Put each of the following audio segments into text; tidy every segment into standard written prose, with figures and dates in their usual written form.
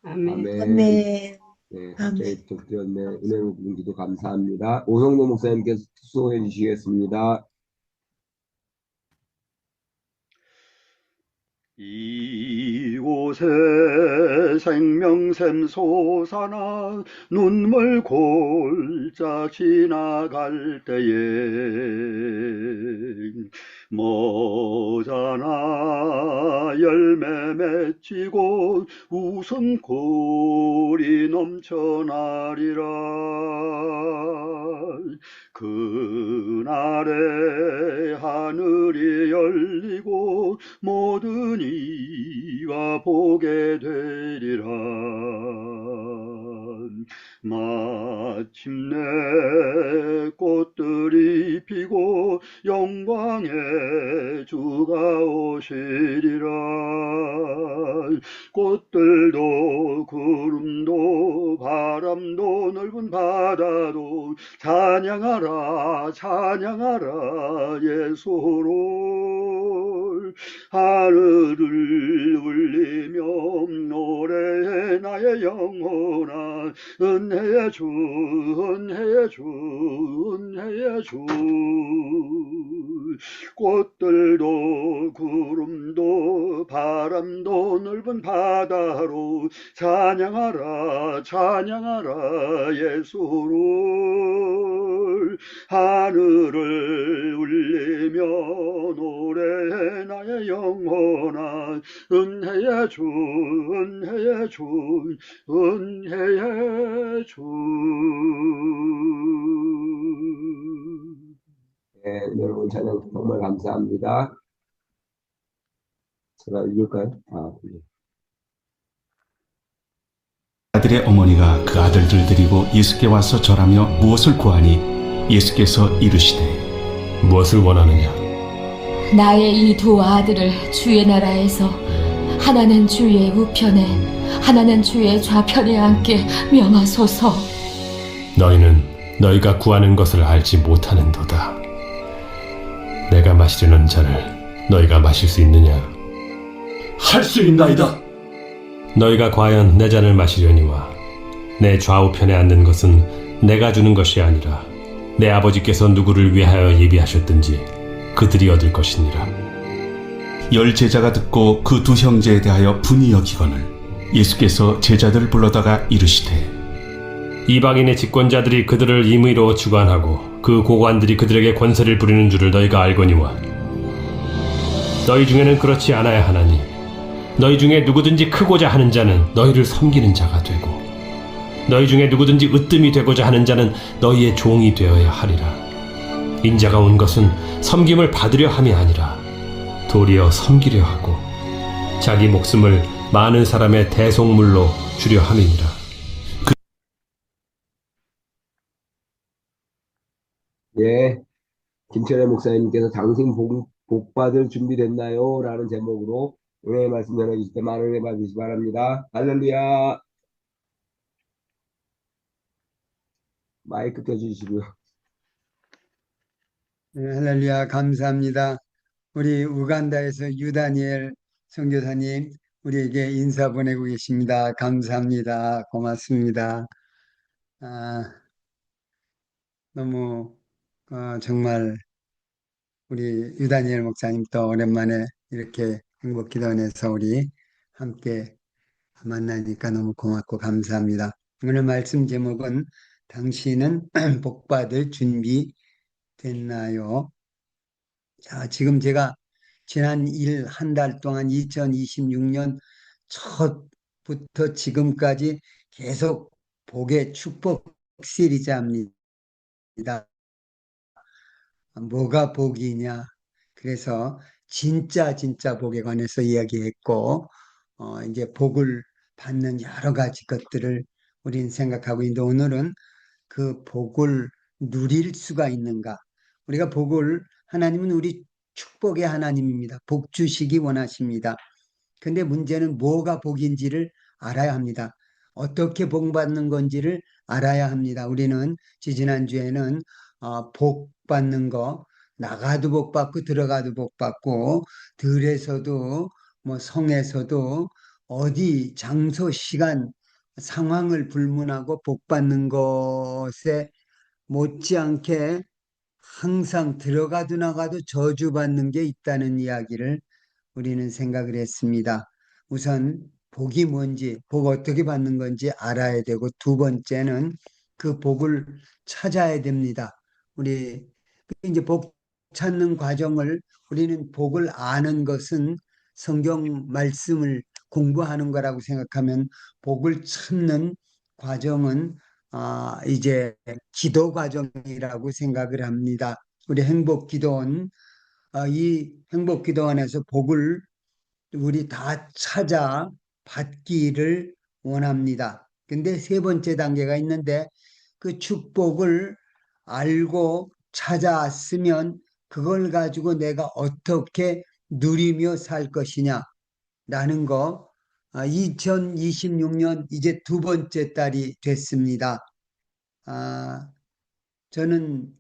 아멘. 아멘. 아멘. 네, 아멘. 갑자기 또 드렸네. 은혜 높은 기도 감사합니다. 오성로 목사님께서 수고해 주시겠습니다. 이곳에 생명샘 솟아나 눈물 골짜 지나갈 때에 모자나 열매 맺히고 웃음꽃이 넘쳐나리라. 그날에 하늘이 열리고 모든 이가 보게 되리라. 마침내 꽃들이 피고 영광의 주가 오시리라. 꽃들도 구름도 바람도 넓은 바다도 찬양하라 찬양하라 예수를. 하늘을 울리며 노래해 나의 영혼아. 은혜의 주 은혜의 주 은혜의 주. 꽃들도 구름도 바람도 넓은 바다로 찬양하라 찬양하라 예수를. 하늘을 울리며 노래해 나의 영혼아. 은혜의 주 은혜의 주 은혜의 주. 네, 여러분 찬양 정말 감사합니다. 제가 읽을까요? 네. 아들의 어머니가 그 아들들 데리고 예수께 와서 절하며 무엇을 구하니 예수께서 이르시되 무엇을 원하느냐. 나의 이 두 아들을 주의 나라에서 하나는 주의 우편에 하나는 주의 좌편에 앉게 명하소서. 너희는 너희가 구하는 것을 알지 못하는도다. 내가 마시려는 잔을 너희가 마실 수 있느냐. 할 수 있나이다. 너희가 과연 내 잔을 마시려니와 내 좌우편에 앉는 것은 내가 주는 것이 아니라 내 아버지께서 누구를 위하여 예비하셨든지 그들이 얻을 것이니라. 열 제자가 듣고 그 두 형제에 대하여 분이 여기거늘 예수께서 제자들을 불러다가 이르시되 이방인의 집권자들이 그들을 임의로 주관하고 그 고관들이 그들에게 권세를 부리는 줄을 너희가 알거니와 너희 중에는 그렇지 않아야 하나니 너희 중에 누구든지 크고자 하는 자는 너희를 섬기는 자가 되고 너희 중에 누구든지 으뜸이 되고자 하는 자는 너희의 종이 되어야 하리라. 인자가 온 것은 섬김을 받으려 함이 아니라 도리어 섬기려 하고 자기 목숨을 많은 사람의 대속물로 주려 함이니라. 예, 김철애 목사님께서 당신 복 받을 준비됐나요? 라는 제목으로 은혜의 말씀 전해주실 때 많은 은혜 받으시기 바랍니다. 할렐루야. 마이크 켜주시고요. 네, 할렐루야, 감사합니다. 우리 우간다에서 유다니엘 선교사님, 우리에게 인사 보내고 계십니다. 감사합니다. 고맙습니다. 너무 정말 우리 유다니엘 목사님 또 오랜만에 이렇게 행복 기도원에서 우리 함께 만나니까 너무 고맙고 감사합니다. 오늘 말씀 제목은 당신은 복받을 준비 됐나요? 자, 지금 제가 지난 한 달 동안 2026년 첫부터 지금까지 계속 복의 축복 시리즈입니다. 뭐가 복이냐? 그래서 진짜 복에 관해서 이야기했고, 이제 복을 받는 여러 가지 것들을 우리는 생각하고 있는데 오늘은 그 복을 누릴 수가 있는가? 우리가 하나님은 우리 축복의 하나님입니다. 복 주시기 원하십니다. 근데 문제는 뭐가 복인지를 알아야 합니다. 어떻게 복 받는 건지를 알아야 합니다. 우리는 지지난주에는 복 받는 거, 나가도 복 받고 들어가도 복 받고 들에서도 뭐 성에서도 어디 장소, 시간, 상황을 불문하고 복 받는 것에 못지않게 항상 들어가도 나가도 저주받는 게 있다는 이야기를 우리는 생각을 했습니다. 우선 복이 뭔지, 복 어떻게 받는 건지 알아야 되고, 두 번째는 그 복을 찾아야 됩니다. 우리 이제 복 찾는 과정을, 우리는 복을 아는 것은 성경 말씀을 공부하는 거라고 생각하면, 복을 찾는 과정은 이제 기도 과정이라고 생각을 합니다. 우리 행복기도원, 이 행복기도원에서 복을 우리 다 찾아 받기를 원합니다. 근데 세 번째 단계가 있는데, 그 축복을 알고 찾아왔으면 그걸 가지고 내가 어떻게 누리며 살 것이냐라는 거, 2026년 이제 두 번째 달이 됐습니다. 저는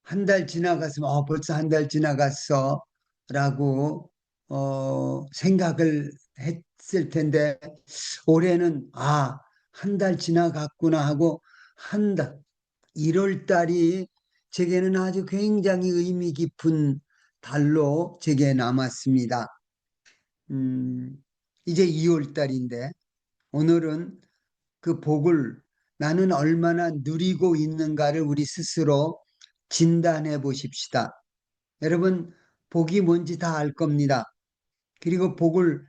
한 달 지나갔으면 벌써 한 달 지나갔어 라고 생각을 했을 텐데, 올해는 한 달 지나갔구나 하고, 한 달, 1월 달이 제게는 아주 굉장히 의미 깊은 달로 제게 남았습니다. 이제 2월 달인데, 오늘은 그 복을 나는 얼마나 누리고 있는가를 우리 스스로 진단해 보십시다. 여러분, 복이 뭔지 다 알 겁니다. 그리고 복을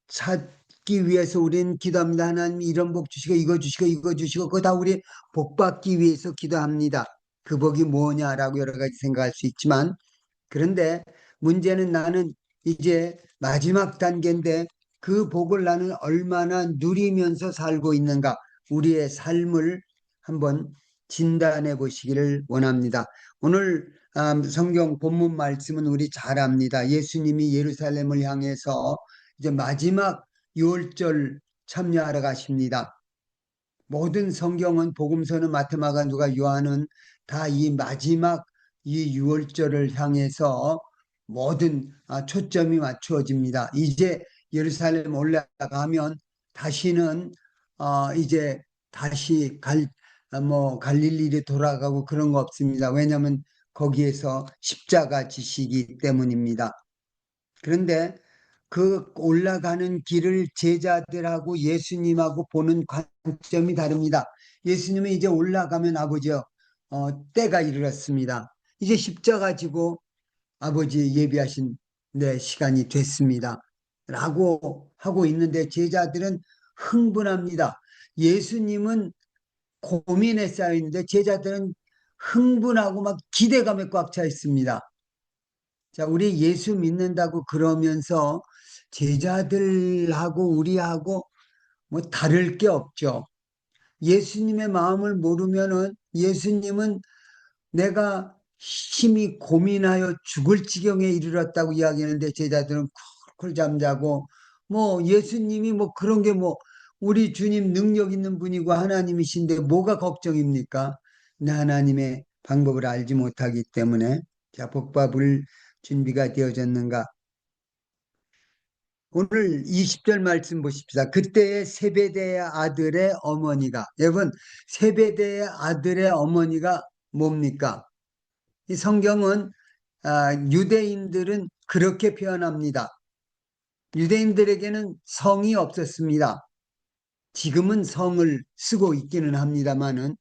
찾기 위해서 우리는 기도합니다. 하나님 이런 복 주시고 이거 주시고 이거 주시고, 그거 다 우리 복 받기 위해서 기도합니다. 그 복이 뭐냐라고 여러 가지 생각할 수 있지만, 그런데 문제는 나는 이제 마지막 단계인데, 그 복을 나는 얼마나 누리면서 살고 있는가, 우리의 삶을 한번 진단해 보시기를 원합니다. 오늘 성경 본문 말씀은 우리 잘 압니다. 예수님이 예루살렘을 향해서 이제 마지막 유월절 참여하러 가십니다. 모든 성경은, 복음서는, 마태마가, 누가, 요한은 다 이 마지막 이 유월절을 향해서 모든 초점이 맞추어집니다. 이제 예루살렘 올라가면 다시는 이제 다시 갈릴리로 돌아가고 그런 거 없습니다. 왜냐하면 거기에서 십자가 지시기 때문입니다. 그런데 그 올라가는 길을 제자들하고 예수님하고 보는 관점이 다릅니다. 예수님은 이제 올라가면 아버지요, 때가 이르렀습니다. 이제 십자가 지고 아버지 예비하신 내 시간이 됐습니다. 라고 하고 있는데, 제자들은 흥분합니다. 예수님은 고민에 쌓여 있는데 제자들은 흥분하고 막 기대감에 꽉 차 있습니다. 자, 우리 예수 믿는다고 그러면서 제자들하고 우리하고 뭐 다를 게 없죠. 예수님의 마음을 모르면은, 예수님은 내가 심히 고민하여 죽을 지경에 이르렀다고 이야기하는데, 제자들은 쿨쿨 잠자고, 뭐 예수님이 뭐 그런 게 뭐, 우리 주님 능력 있는 분이고 하나님이신데 뭐가 걱정입니까? 내 하나님의 방법을 알지 못하기 때문에. 자, 복받을 준비가 되어졌는가? 오늘 20절 말씀 보십시다. 그때의 세베대의 아들의 어머니가, 여러분, 세베대의 아들의 어머니가 뭡니까? 이 성경은 유대인들은 그렇게 표현합니다. 유대인들에게는 성이 없었습니다. 지금은 성을 쓰고 있기는 합니다만은,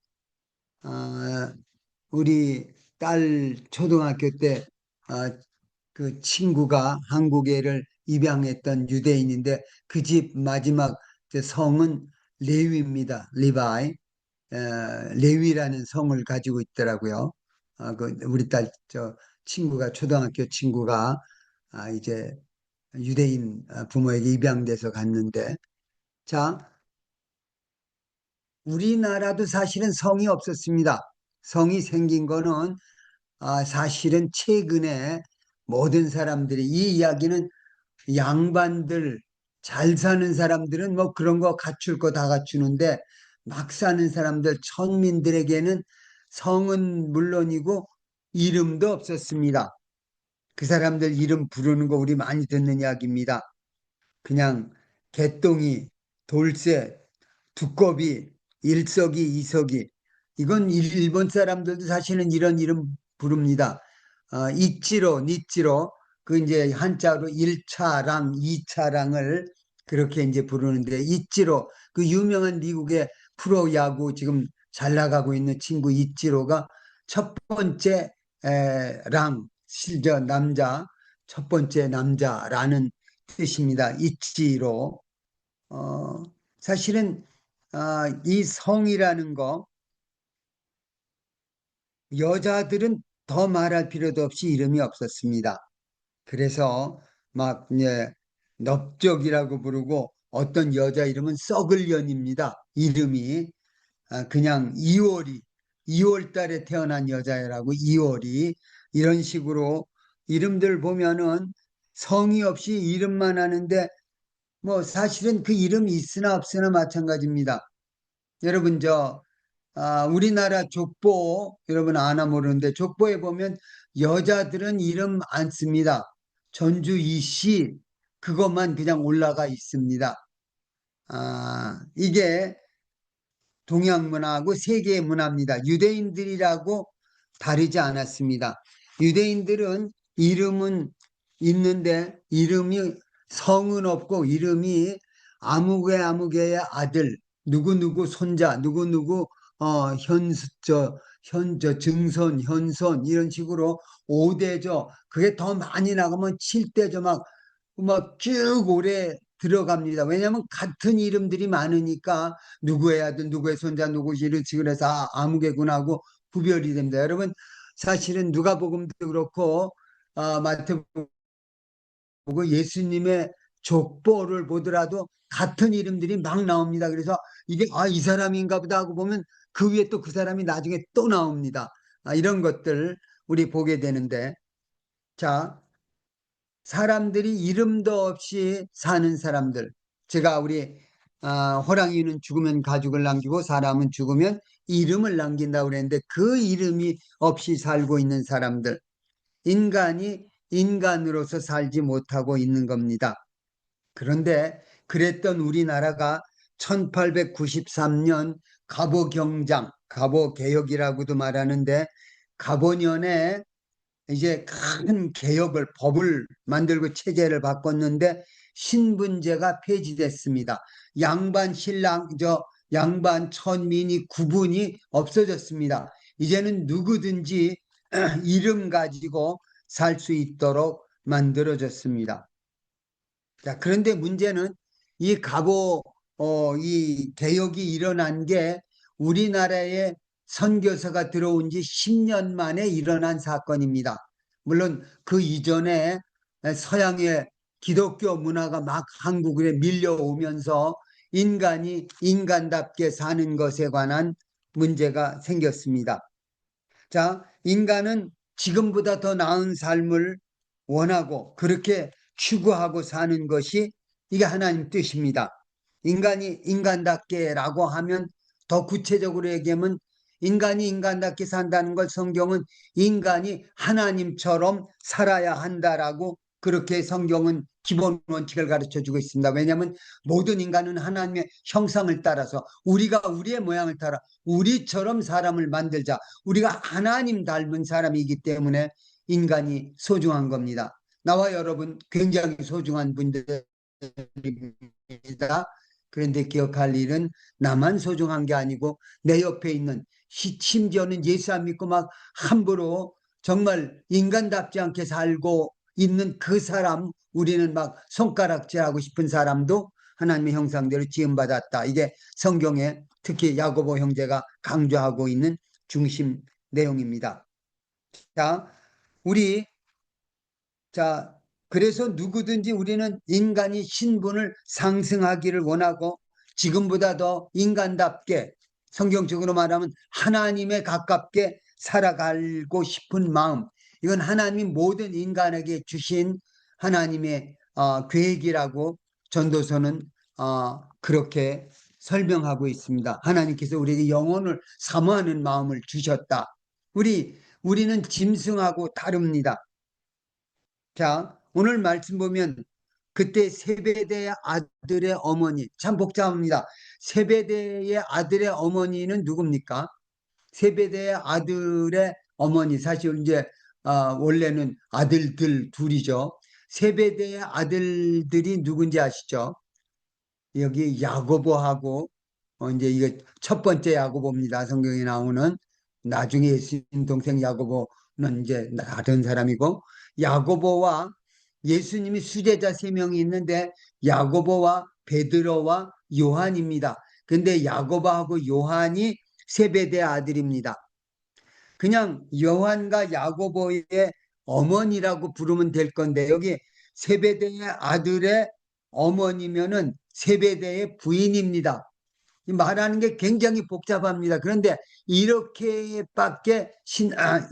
우리 딸 초등학교 때 그 친구가 한국애를 입양했던 유대인인데, 그 집 마지막 성은 레위입니다. 리바이. 레위라는 성을 가지고 있더라고요. 우리 딸 친구가, 초등학교 친구가 이제 유대인 부모에게 입양돼서 갔는데, 자, 우리나라도 사실은 성이 없었습니다. 성이 생긴 거는 사실은 최근에 모든 사람들이, 이 이야기는 양반들, 잘 사는 사람들은 뭐 그런 거 갖출 거 다 갖추는데, 막 사는 사람들, 천민들에게는 성은 물론이고 이름도 없었습니다. 그 사람들 이름 부르는 거 우리 많이 듣는 이야기입니다. 그냥 개똥이, 돌쇠, 두꺼비, 일석이, 이석이. 이건 일본 사람들도 사실은 이런 이름 부릅니다. 이치로, 니치로, 그 이제 한자로 1차랑, 2차랑을 그렇게 이제 부르는데, 이치로, 그 유명한 미국의 프로야구 지금 잘 나가고 있는 친구 이치로가 첫 번째 남자, 첫 번째 남자라는 뜻입니다. 이치로. 어, 사실은 이 성이라는 거 여자들은 더 말할 필요도 없이 이름이 없었습니다. 그래서 막 이제 넙적이라고 부르고 어떤 여자 이름은 썩을년입니다. 이름이 그냥 이월이 2월 달에 태어난 여자애라고 이월이 이런 식으로 이름들 보면은 성이 없이 이름만 하는데 뭐 사실은 그 이름이 있으나 없으나 마찬가지입니다. 여러분 우리나라 족보 여러분 아나 모르는데 족보에 보면 여자들은 이름 안 씁니다. 전주 이씨 그것만 그냥 올라가 있습니다. 이게 동양 문화하고 세계의 문화입니다. 유대인들이라고 다르지 않았습니다. 유대인들은 이름은 있는데 이름이 성은 없고 이름이 아무개의 아들 누구누구 손자 누구누구 증손 현손 이런 식으로 5대죠. 그게 더 많이 나가면 7대죠. 막 쭉 오래 들어갑니다. 왜냐하면 같은 이름들이 많으니까 누구의 아들, 누구의 손자, 누구 이렇게 그래서 아무개군하고 구별이 됩니다. 여러분 사실은 누가복음도 그렇고 마태복음 예수님의 족보를 보더라도 같은 이름들이 막 나옵니다. 그래서 이게 이 사람인가 보다 하고 보면 그 위에 또 그 사람이 나중에 또 나옵니다. 이런 것들 우리 보게 되는데 자 사람들이 이름도 없이 사는 사람들. 제가 우리 호랑이는 죽으면 가죽을 남기고 사람은 죽으면 이름을 남긴다고 그랬는데 그 이름이 없이 살고 있는 사람들. 인간이 인간으로서 살지 못하고 있는 겁니다. 그런데 그랬던 우리나라가 1893년 갑오경장, 갑오개혁이라고도 말하는데 갑오년에 이제 큰 개혁을 법을 만들고 체제를 바꿨는데 신분제가 폐지됐습니다. 양반 천민이 구분이 없어졌습니다. 이제는 누구든지 이름 가지고 살 수 있도록 만들어졌습니다. 자, 그런데 문제는 이 이 개혁이 일어난 게 우리나라에 선교사가 들어온 지 10년 만에 일어난 사건입니다. 물론 그 이전에 서양의 기독교 문화가 막 한국에 밀려오면서 인간이 인간답게 사는 것에 관한 문제가 생겼습니다. 자, 인간은 지금보다 더 나은 삶을 원하고 그렇게 추구하고 사는 것이 이게 하나님 뜻입니다. 인간이 인간답게라고 하면 더 구체적으로 얘기하면 인간이 인간답게 산다는 걸 성경은 인간이 하나님처럼 살아야 한다라고 그렇게 성경은 기본 원칙을 가르쳐주고 있습니다. 왜냐하면 모든 인간은 하나님의 형상을 따라서 우리가 우리의 모양을 따라 우리처럼 사람을 만들자. 우리가 하나님 닮은 사람이기 때문에 인간이 소중한 겁니다. 나와 여러분 굉장히 소중한 분들입니다. 그런데 기억할 일은 나만 소중한 게 아니고 내 옆에 있는 심지어는 예수 안 믿고 막 함부로 정말 인간답지 않게 살고 있는 그 사람 우리는 막 손가락질하고 싶은 사람도 하나님의 형상대로 지음받았다. 이게 성경에 특히 야고보 형제가 강조하고 있는 중심 내용입니다. 그래서 누구든지 우리는 인간이 신분을 상승하기를 원하고 지금보다 더 인간답게 성경적으로 말하면 하나님에 가깝게 살아가고 싶은 마음 이건 하나님이 모든 인간에게 주신 하나님의 계획이라고 전도서는 그렇게 설명하고 있습니다. 하나님께서 우리에게 영혼을 사모하는 마음을 주셨다. 우리는 짐승하고 다릅니다. 자, 오늘 말씀 보면 그때 세베대의 아들의 어머니, 참 복잡합니다. 세베대의 아들의 어머니는 누굽니까? 세베대의 아들의 어머니, 사실 이제 원래는 아들들 둘이죠. 세베대의 아들들이 누군지 아시죠? 여기 야고보하고 이제 이게 첫 번째 야고보입니다. 성경에 나오는. 나중에 예수님 동생 야고보는 이제 다른 사람이고, 야고보와 예수님이 수제자 세 명이 있는데 야고보와 베드로와 요한입니다. 근데 야고보하고 요한이 세베대 아들입니다. 그냥 요한과 야고보의 어머니라고 부르면 될 건데, 여기 세베대의 아들의 어머니면은 세베대의 부인입니다. 말하는 게 굉장히 복잡합니다. 그런데 이렇게밖에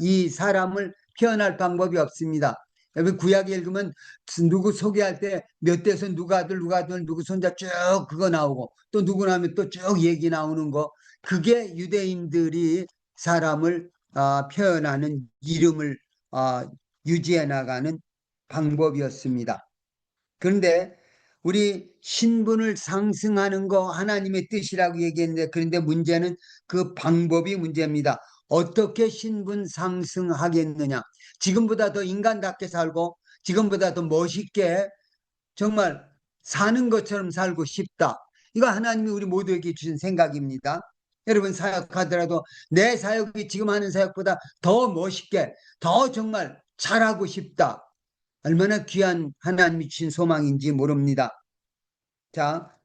이 사람을 표현할 방법이 없습니다. 여러분 구약 읽으면 누구 소개할 때 몇 대서 누가 아들 누구 손자 쭉 그거 나오고, 또 누구 나면 또 쭉 얘기 나오는 거, 그게 유대인들이 사람을 표현하는 이름을 유지해 나가는 방법이었습니다. 그런데 우리 신분을 상승하는 거 하나님의 뜻이라고 얘기했는데, 그런데 문제는 그 방법이 문제입니다. 어떻게 신분 상승하겠느냐? 지금보다 더 인간답게 살고 지금보다 더 멋있게 정말 사는 것처럼 살고 싶다. 이거 하나님이 우리 모두에게 주신 생각입니다. 여러분 사역하더라도 내 사역이 지금 하는 사역보다 더 멋있게, 더 정말 잘하고 싶다. 얼마나 귀한 하나님이 주신 소망인지 모릅니다. 자,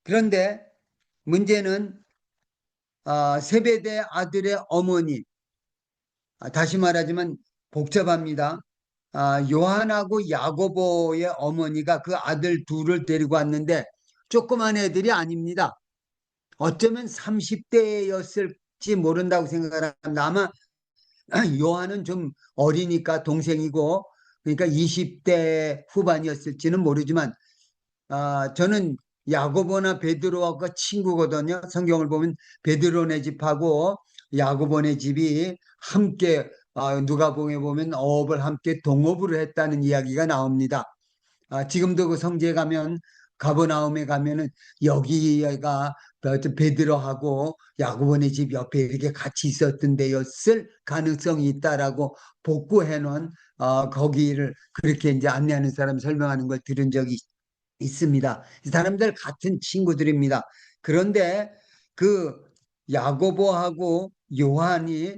그런데 문제는 세베대 아들의 어머니, 다시 말하지만 복잡합니다. 요한하고 야고보의 어머니가 그 아들 둘을 데리고 왔는데 조그만 애들이 아닙니다. 어쩌면 30대였을지 모른다고 생각합니다. 아마 요한은 좀 어리니까 동생이고, 그러니까 20대 후반이었을지는 모르지만 저는 야고보나 베드로하고 친구거든요. 성경을 보면 베드로네 집하고 야고보네 집이 함께 누가복음에 보면 어업을 함께 동업을 했다는 이야기가 나옵니다. 지금도 그 성지에 가면, 가버나움에 가면은 여기가 베드로하고 야고보네 집 옆에 이렇게 같이 있었던 데였을 가능성이 있다라고 복구해 놓은 거기를 그렇게 이제 안내하는 사람 설명하는 걸 들은 적이 있습니다. 사람들 같은 친구들입니다. 그런데 그 야고보하고 요한이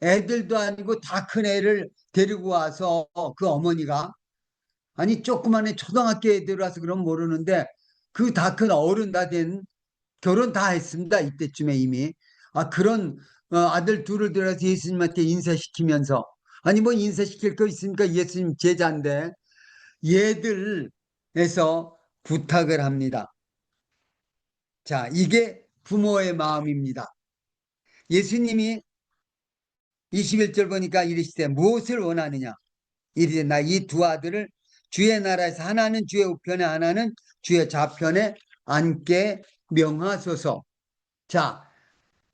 애들도 아니고 다 큰 애를 데리고 와서, 그 어머니가, 아니 조그만 애 초등학교 애들 와서 그럼 모르는데 그 다 큰 어른 다 된, 결혼 다 했습니다. 이때쯤에 이미. 그런 아들 둘을 들여서 예수님한테 인사시키면서, 아니 뭐 인사시킬 거 있으니까 예수님 제자인데 얘들에서 부탁을 합니다. 자, 이게 부모의 마음입니다. 예수님이 21절 보니까 이르시되 무엇을 원하느냐? 이르되 나 이 두 아들을 주의 나라에서 하나는 주의 우편에 하나는 주의 좌편에 앉게 명하소서. 자,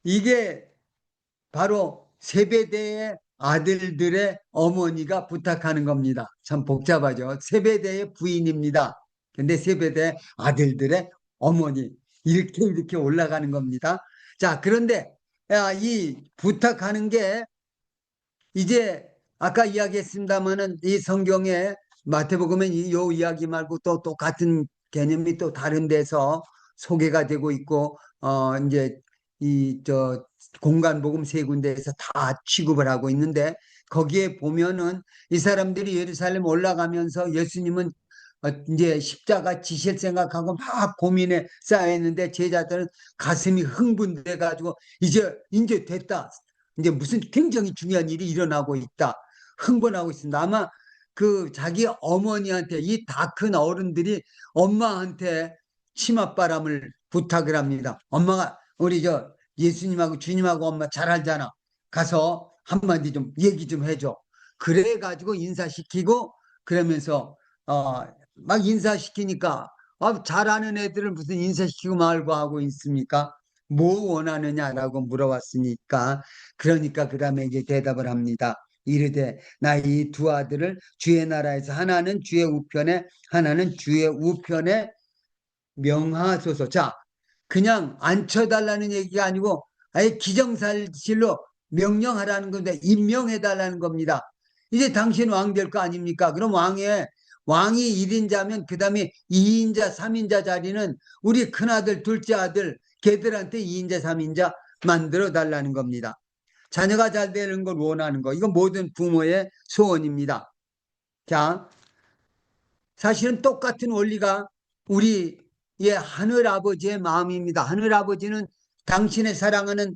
이게 바로 세베대의 아들들의 어머니가 부탁하는 겁니다. 참 복잡하죠. 세베대의 부인입니다. 근데 세베대의 아들들의 어머니, 이렇게 올라가는 겁니다. 자, 그런데 이 부탁하는 게 이제 아까 이야기했습니다마는 이 성경에 마태복음에 이 이야기 말고 또 똑같은 개념이 또 다른 데서 소개가 되고 있고, 이제 공간복음 세 군데에서 다 취급을 하고 있는데, 거기에 보면은 이 사람들이 예루살렘 올라가면서 예수님은 이제 십자가 지실 생각하고 막 고민에 쌓여있는데 제자들은 가슴이 흥분돼 가지고 이제 됐다, 이제 무슨 굉장히 중요한 일이 일어나고 있다, 흥분하고 있습니다. 아마 그 자기 어머니한테, 이 다 큰 어른들이 엄마한테 치맛바람을 부탁을 합니다. 엄마가 우리 예수님하고 주님하고 엄마 잘 알잖아. 가서 한마디 좀 얘기 좀 해줘. 그래 가지고 인사시키고, 그러면서 막 인사시키니까 잘하는 애들을 무슨 인사시키고 말고 하고 있습니까? 뭐 원하느냐라고 물어봤으니까, 그러니까 그 다음에 이제 대답을 합니다. 이르되 나 이 두 아들을 주의 나라에서 하나는 주의 우편에 하나는 주의 우편에 명하소서. 자, 그냥 앉혀달라는 얘기가 아니고 아예 기정사실로 명령하라는 건데 임명해달라는 겁니다. 이제 당신 왕 될 거 아닙니까? 그럼 왕이 1인자면 그 다음에 2인자, 3인자 자리는 우리 큰아들, 둘째 아들, 걔들한테 2인자, 3인자 만들어 달라는 겁니다. 자녀가 잘 되는 걸 원하는 거. 이건 모든 부모의 소원입니다. 자, 사실은 똑같은 원리가 우리의 하늘아버지의 마음입니다. 하늘아버지는 당신의 사랑하는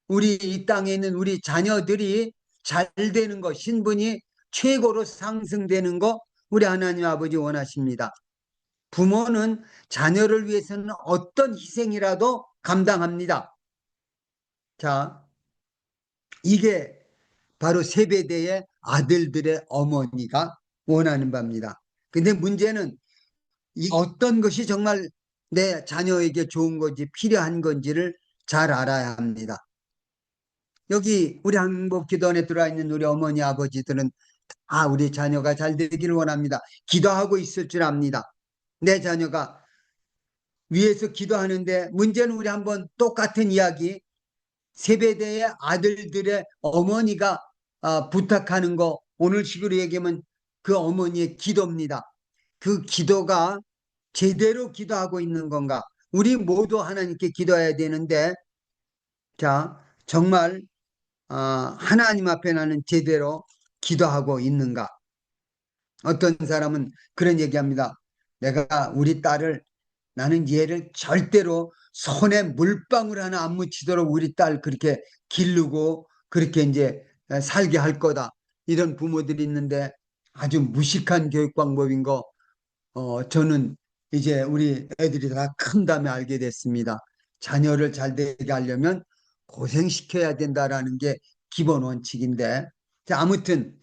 우리 이 땅에 있는 우리 자녀들이 잘 되는 것, 신분이 최고로 상승되는 것, 우리 하나님 아버지 원하십니다. 부모는 자녀를 위해서는 어떤 희생이라도 감당합니다. 자, 이게 바로 세베대의 아들들의 어머니가 원하는 바입니다. 근데 문제는 이 어떤 것이 정말 내 자녀에게 좋은 건지 필요한 건지를 잘 알아야 합니다. 여기 우리 한국기도원에 들어와 있는 우리 어머니 아버지들은 다 우리 자녀가 잘 되기를 원합니다. 기도하고 있을 줄 압니다. 내 자녀가 위에서 기도하는데 문제는 우리 한번 똑같은 이야기 세베대의 아들들의 어머니가 부탁하는 거 오늘 식으로 얘기하면 그 어머니의 기도입니다. 그 기도가 제대로 기도하고 있는 건가? 우리 모두 하나님께 기도해야 되는데 자 정말 하나님 앞에 나는 제대로 기도하고 있는가? 어떤 사람은 그런 얘기합니다. 내가 우리 딸을 나는 얘를 절대로 손에 물방울 하나 안 묻히도록 우리 딸 그렇게 기르고 그렇게 이제 살게 할 거다. 이런 부모들이 있는데 아주 무식한 교육 방법인 거 저는 이제 우리 애들이 다 큰 다음에 알게 됐습니다. 자녀를 잘 되게 하려면 고생시켜야 된다라는 게 기본 원칙인데 자, 아무튼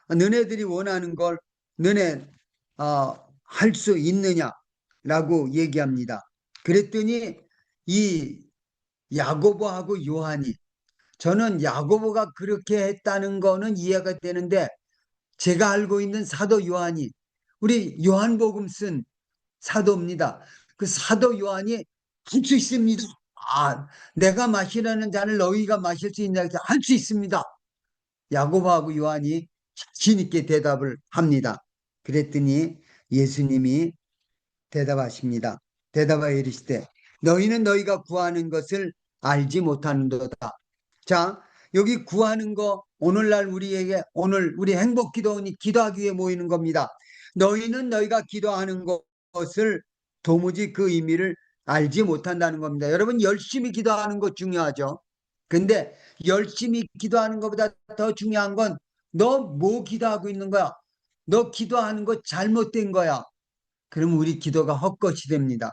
너네들이 원하는 걸 너네 할 수 있느냐라고 얘기합니다. 그랬더니 이 야고보하고 요한이 저는 야고보가 그렇게 했다는 거는 이해가 되는데 제가 알고 있는 사도 요한이 우리 요한복음 쓴 사도입니다. 그 사도 요한이 할 수 있습니다. 내가 마시라는 잔을 너희가 마실 수 있냐? 할 수 있습니다. 야고보하고 요한이 자신 있게 대답을 합니다. 그랬더니 예수님이 대답하십니다. 대답하여 이르시되 너희는 너희가 구하는 것을 알지 못하는도다. 자, 여기 구하는 거 오늘날 우리에게 오늘 우리 행복기도원이 기도하기 위해 모이는 겁니다. 너희는 너희가 기도하는 것을 도무지 그 의미를 알지 못한다는 겁니다. 여러분 열심히 기도하는 것 중요하죠. 근데 열심히 기도하는 것보다 더 중요한 건 너 뭐 기도하고 있는 거야? 너 기도하는 거 잘못된 거야. 그러면 우리 기도가 헛것이 됩니다.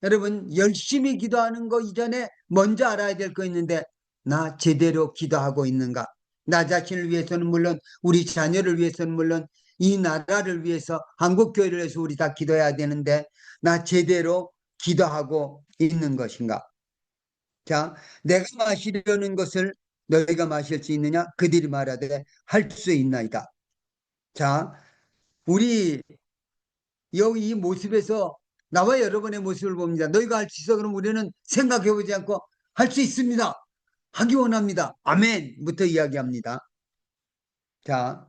여러분 열심히 기도하는 거 이전에 먼저 알아야 될 거 있는데 나 제대로 기도하고 있는가? 나 자신을 위해서는 물론 우리 자녀를 위해서는 물론 이 나라를 위해서 한국교회를 위해서 우리 다 기도해야 되는데 나 제대로 기도하고 있는 것인가? 자, 내가 마시려는 것을 너희가 마실 수 있느냐? 그들이 말하되 할 수 있나이다. 자, 우리 여기 이 모습에서 나와 여러분의 모습을 봅니다. 너희가 할 수 있어? 그럼 우리는 생각해보지 않고 할 수 있습니다. 하기 원합니다. 아멘부터 이야기합니다. 자,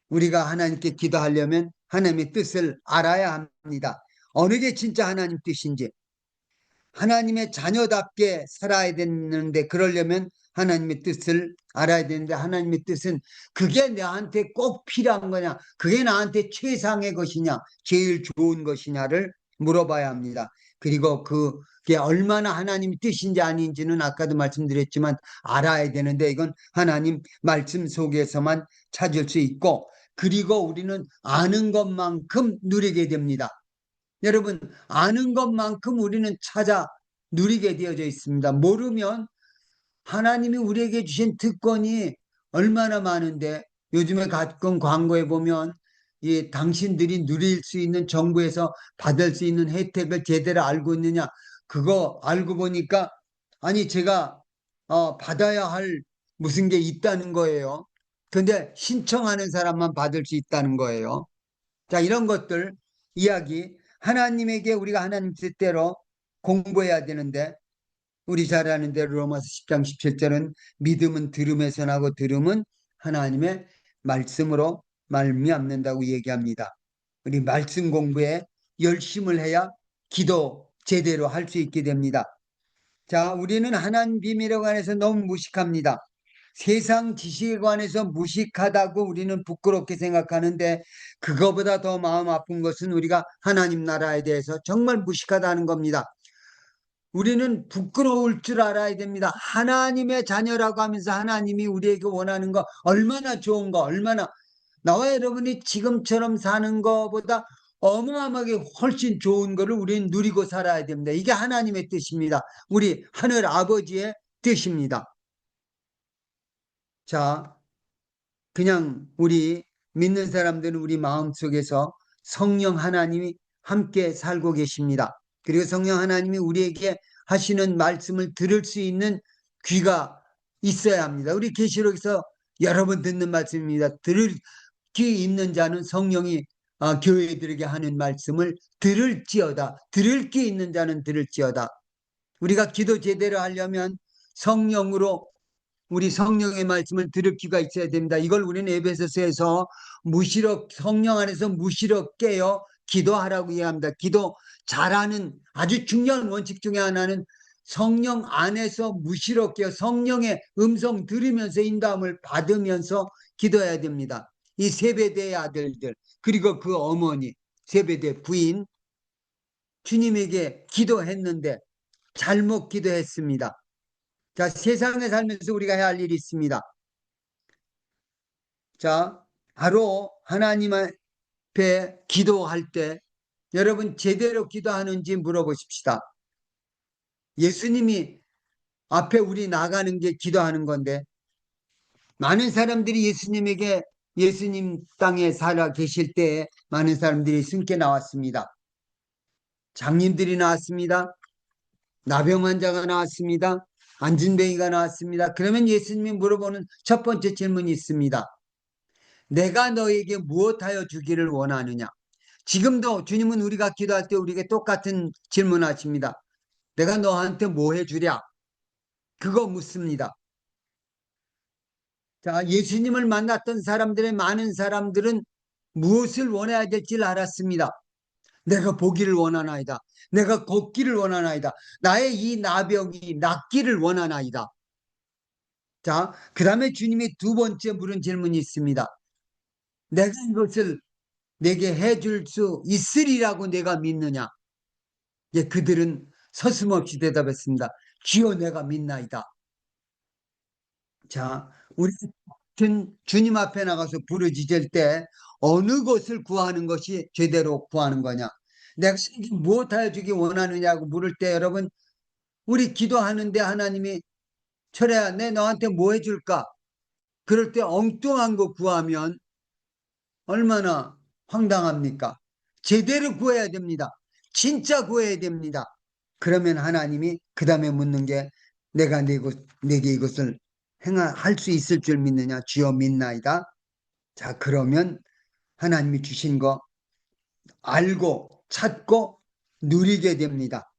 우리가 하나님께 기도하려면 하나님의 뜻을 알아야 합니다. 어느 게 진짜 하나님 뜻인지. 하나님의 자녀답게 살아야 되는데 그러려면 하나님의 뜻을 알아야 되는데 하나님의 뜻은 그게 나한테 꼭 필요한 거냐 그게 나한테 최상의 것이냐 제일 좋은 것이냐를 물어봐야 합니다. 그리고 그게 얼마나 하나님의 뜻인지 아닌지는 아까도 말씀드렸지만 알아야 되는데 이건 하나님 말씀 속에서만 찾을 수 있고 그리고 우리는 아는 것만큼 누리게 됩니다. 여러분 아는 것만큼 우리는 찾아 누리게 되어져 있습니다. 모르면 하나님이 우리에게 주신 특권이 얼마나 많은데 요즘에 가끔 광고에 보면 이 당신들이 누릴 수 있는 정부에서 받을 수 있는 혜택을 제대로 알고 있느냐 그거 알고 보니까 아니 제가 받아야 할 무슨 게 있다는 거예요. 근데 신청하는 사람만 받을 수 있다는 거예요. 자, 이런 것들 이야기 하나님에게 우리가 하나님 뜻대로 공부해야 되는데 우리 잘 아는 대로 로마서 10장 17절은 믿음은 들음에서 나고 들음은 하나님의 말씀으로 말미암는다고 얘기합니다. 우리 말씀 공부에 열심을 해야 기도 제대로 할 수 있게 됩니다. 자, 우리는 하나님 비밀에 관해서 너무 무식합니다. 세상 지식에 관해서 무식하다고 우리는 부끄럽게 생각하는데 그거보다 더 마음 아픈 것은 우리가 하나님 나라에 대해서 정말 무식하다는 겁니다. 우리는 부끄러울 줄 알아야 됩니다. 하나님의 자녀라고 하면서 하나님이 우리에게 원하는 거 얼마나 좋은 거, 얼마나 나와 여러분이 지금처럼 사는 것보다 어마어마하게 훨씬 좋은 거를 우리는 누리고 살아야 됩니다. 이게 하나님의 뜻입니다. 우리 하늘 아버지의 뜻입니다. 자, 그냥 우리 믿는 사람들은 우리 마음속에서 성령 하나님이 함께 살고 계십니다. 그리고 성령 하나님이 우리에게 하시는 말씀을 들을 수 있는 귀가 있어야 합니다. 우리 계시록에서 여러 번 듣는 말씀입니다. 들을 귀 있는 자는 성령이 교회들에게 하는 말씀을 들을지어다. 들을 귀 있는 자는 들을지어다. 우리가 기도 제대로 하려면 성령으로 우리 성령의 말씀을 들을 귀가 있어야 됩니다. 이걸 우리는 에베소서에서 무시력 성령 안에서 무시력 깨어 기도하라고 이해합니다. 기도 잘하는 아주 중요한 원칙 중에 하나는 성령 안에서 무시력 깨어 성령의 음성 들으면서 인도함을 받으면서 기도해야 됩니다. 이 세베대의 아들들 그리고 그 어머니 세베대 부인 주님에게 기도했는데 잘못 기도했습니다. 자, 세상에 살면서 우리가 해야 할 일이 있습니다. 자, 바로 하나님 앞에 기도할 때 여러분 제대로 기도하는지 물어보십시다. 예수님이 앞에 우리 나가는 게 기도하는 건데 많은 사람들이 예수님 땅에 살아 계실 때 많은 사람들이 숨게 나왔습니다. 장님들이 나왔습니다. 나병 환자가 나왔습니다. 안진뱅이가 나왔습니다. 그러면 예수님이 물어보는 첫 번째 질문이 있습니다. 내가 너에게 무엇하여 주기를 원하느냐? 지금도 주님은 우리가 기도할 때 우리에게 똑같은 질문하십니다. 내가 너한테 뭐 해주랴? 그거 묻습니다. 자, 예수님을 만났던 사람들의 많은 사람들은 무엇을 원해야 될지 알았습니다. 내가 보기를 원하나이다. 내가 걷기를 원하나이다. 나의 이 나병이 낫기를 원하나이다. 자, 그 다음에 주님이 두 번째 물은 질문이 있습니다. 내가 이것을 내게 해줄 수 있으리라고 내가 믿느냐? 예, 그들은 서슴없이 대답했습니다. 주여 내가 믿나이다. 자, 우리 주님 앞에 나가서 부르짖을 때 어느 것을 구하는 것이 제대로 구하는 거냐? 내가 무엇하여 주기 원하느냐고 물을 때 여러분 우리 기도하는데 하나님이 철회야 내 너한테 뭐 해줄까? 그럴 때 엉뚱한 거 구하면 얼마나 황당합니까? 제대로 구해야 됩니다. 진짜 구해야 됩니다. 그러면 하나님이 그 다음에 묻는 게 내가 내게 이것을 할 수 있을 줄 믿느냐? 주여 믿나이다. 자, 그러면 하나님이 주신 거 알고 찾고 누리게 됩니다.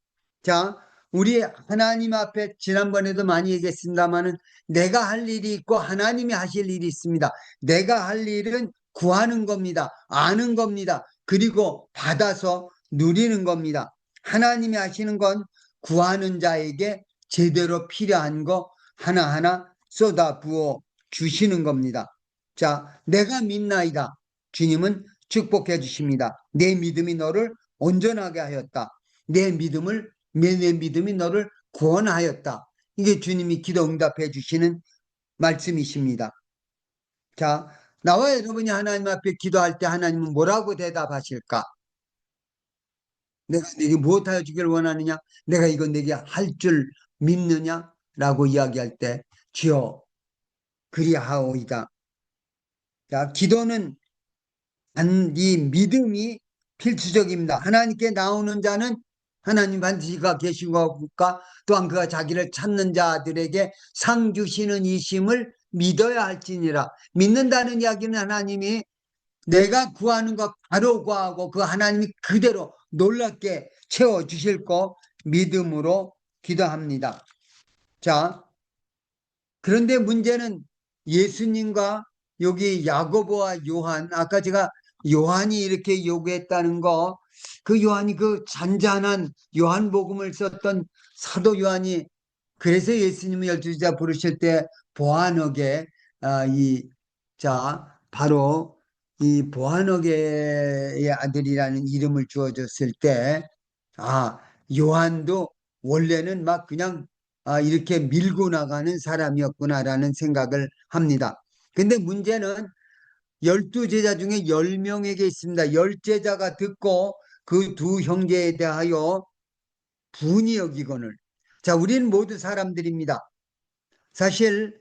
자, 우리 하나님 앞에 지난번에도 많이 얘기했습니다만은 내가 할 일이 있고 하나님이 하실 일이 있습니다. 내가 할 일은 구하는 겁니다. 아는 겁니다. 그리고 받아서 누리는 겁니다. 하나님이 하시는 건 구하는 자에게 제대로 필요한 거 하나하나 쏟아 부어 주시는 겁니다. 자, 내가 믿나이다. 주님은 축복해 주십니다. 내 믿음이 너를 온전하게 하였다. 내 믿음이 너를 구원하였다. 이게 주님이 기도 응답해 주시는 말씀이십니다. 자, 나와 여러분이 하나님 앞에 기도할 때 하나님은 뭐라고 대답하실까? 내가 네게 무엇하여 주기를 원하느냐? 내가 이거 네게 할 줄 믿느냐? 라고 이야기할 때 주여 그리하오이다. 자, 기도는 이 믿음이 필수적입니다. 하나님께 나오는 자는 하나님 반드시가 계신 것과 또한 그가 자기를 찾는 자들에게 상 주시는 이심을 믿어야 할지니라. 믿는다는 이야기는 하나님이 내가 구하는 것 바로 구하고 그 하나님이 그대로 놀랍게 채워주실 거 믿음으로 기도합니다. 자, 그런데 문제는 예수님과 여기 야고보와 요한, 아까 제가 요한이 이렇게 요구했다는 거, 그 요한이 그 잔잔한 요한복음을 썼던 사도 요한이 그래서 예수님을 12제자 부르실 때 보아너게 바로 이 보아너게의 아들이라는 이름을 주어줬을 때 요한도 원래는 막 그냥 이렇게 밀고 나가는 사람이었구나라는 생각을 합니다. 근데 문제는 12제자 중에 10명에게 있습니다. 10제자가 듣고 그 두 형제에 대하여 분이 여기거늘. 자, 우리는 모두 사람들입니다. 사실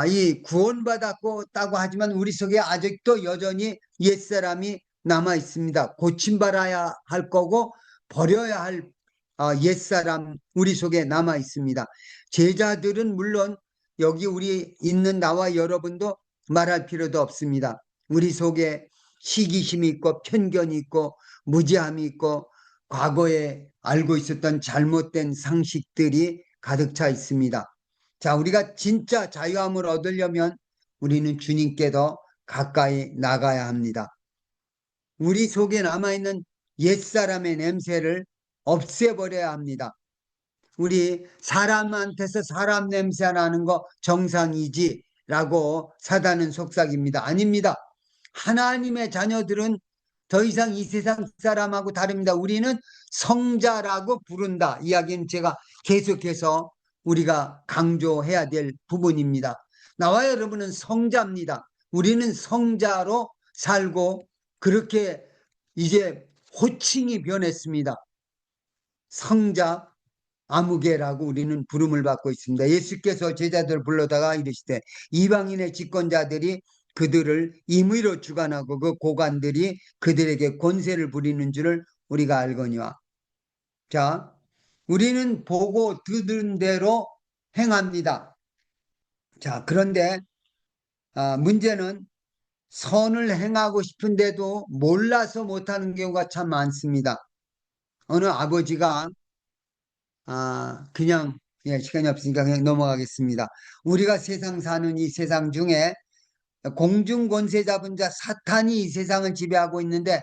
이 구원받았고 따고 하지만 우리 속에 아직도 여전히 옛사람이 남아 있습니다. 고침받아야 할 거고 버려야 할 옛사람 우리 속에 남아 있습니다. 제자들은 물론 여기 우리 있는 나와 여러분도 말할 필요도 없습니다. 우리 속에 시기심이 있고 편견이 있고 무지함이 있고 과거에 알고 있었던 잘못된 상식들이 가득 차 있습니다. 자, 우리가 진짜 자유함을 얻으려면 우리는 주님께 더 가까이 나가야 합니다. 우리 속에 남아있는 옛사람의 냄새를 없애버려야 합니다. 우리 사람한테서 사람 냄새 나는 거 정상이지 라고 사단은 속삭입니다. 아닙니다. 하나님의 자녀들은 더 이상 이 세상 사람하고 다릅니다. 우리는 성자라고 부른다. 이야기는 제가 계속해서 우리가 강조해야 될 부분입니다. 나와 여러분은 성자입니다. 우리는 성자로 살고 그렇게 이제 호칭이 변했습니다. 성자 아무개라고 우리는 부름을 받고 있습니다. 예수께서 제자들 불러다가 이르시되 이방인의 집권자들이 그들을 임의로 주관하고 그 고관들이 그들에게 권세를 부리는 줄을 우리가 알거니와. 자, 우리는 보고 들은 대로 행합니다. 자, 그런데 문제는 선을 행하고 싶은데도 몰라서 못하는 경우가 참 많습니다. 어느 아버지가 그냥 시간이 없으니까 그냥 넘어가겠습니다. 우리가 세상 사는 이 세상 중에 공중 권세 잡은 자 사탄이 이 세상을 지배하고 있는데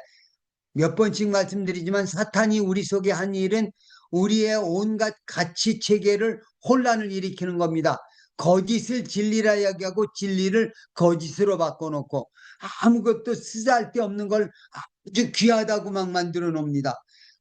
몇 번씩 말씀드리지만 사탄이 우리 속에 한 일은 우리의 온갖 가치 체계를 혼란을 일으키는 겁니다. 거짓을 진리라 이야기하고 진리를 거짓으로 바꿔놓고 아무것도 쓰잘데없는 걸 아주 귀하다고 막 만들어 놓습니다.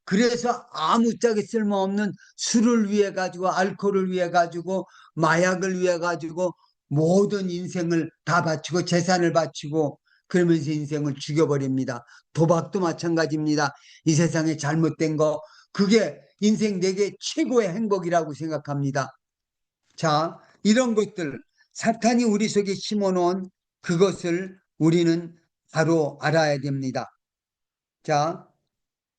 그래서 아무짝에 쓸모없는 술을 위해 가지고 알코올을 위해 가지고 마약을 위해 가지고 모든 인생을 다 바치고 재산을 바치고 그러면서 인생을 죽여버립니다. 도박도 마찬가지입니다. 이 세상에 잘못된 거 그게 인생 내게 최고의 행복이라고 생각합니다. 자, 이런 것들 사탄이 우리 속에 심어놓은 그것을 우리는 바로 알아야 됩니다. 자,